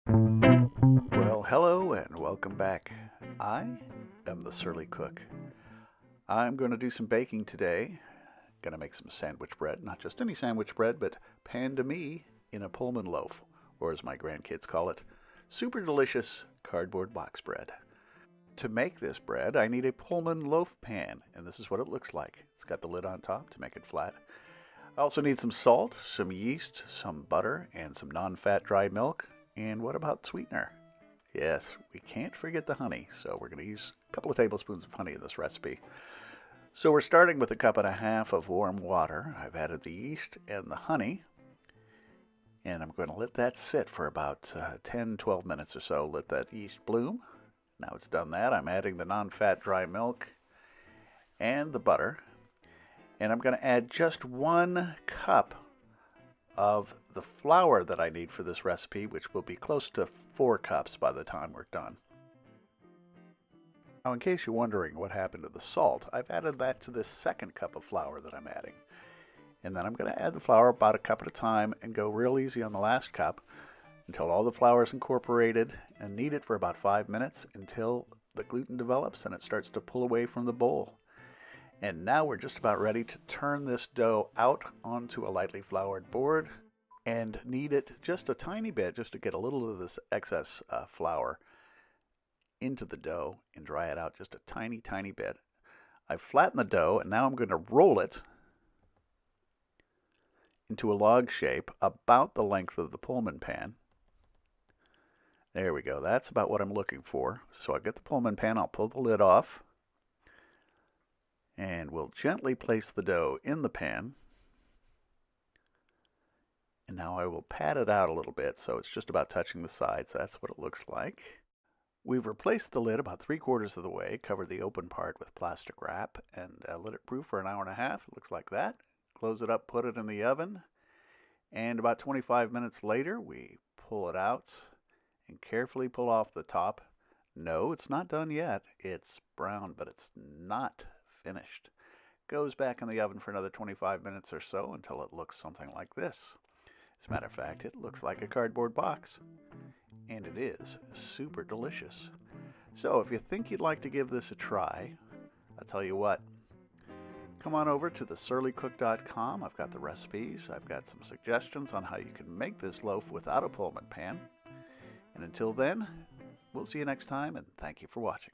Well, hello and welcome back. I am the Surly Cook. I'm going to do some baking today. Going to make some sandwich bread, not just any sandwich bread, but pan to me in a Pullman loaf, or as my grandkids call it, super delicious cardboard box bread. To make this bread, I need a Pullman loaf pan, and this is what it looks like. It's got the lid on top to make it flat. I also need some salt, some yeast, some butter, and some non-fat dry milk. And what about sweetener? Yes, we can't forget the honey, so we're going to use a couple of tablespoons of honey in this recipe. So we're starting with 1.5 cups of warm water. I've added the yeast and the honey, and I'm going to let that sit for about 10-12 minutes or so. Let that yeast bloom. Now it's done that, I'm adding the non-fat dry milk and the butter, and I'm going to add just 1 cup of the flour that I need for this recipe, which will be close to 4 cups by the time we're done. Now, in case you're wondering what happened to the salt, I've added that to this 2nd cup of flour that I'm adding. And then I'm going to add the flour about 1 cup at a time and go real easy on the last cup until all the flour is incorporated, and knead it for about 5 minutes until the gluten develops and it starts to pull away from the bowl. And now we're just about ready to turn this dough out onto a lightly floured board and knead it just a tiny bit, just to get a little of this excess flour into the dough and dry it out just a tiny, tiny bit. I've flattened the dough, and now I'm going to roll it into a log shape about the length of the Pullman pan. There we go. That's about what I'm looking for. So I've got the Pullman pan. I'll pull the lid off. And we'll gently place the dough in the pan. And now I will pat it out a little bit so it's just about touching the sides. That's what it looks like. We've replaced the lid about 3/4 of the way, covered the open part with plastic wrap, and let it brew for 1.5 hours. It looks like that. Close it up, put it in the oven, and about 25 minutes later, we pull it out and carefully pull off the top. No, it's not done yet. It's brown, but it's not finished. Goes back in the oven for another 25 minutes or so until it looks something like this. As a matter of fact, it looks like a cardboard box, and it is super delicious. So if you think you'd like to give this a try, I'll tell you what, come on over to thesurlycook.com. I've got the recipes. I've got some suggestions on how you can make this loaf without a Pullman pan. And until then, we'll see you next time, and thank you for watching.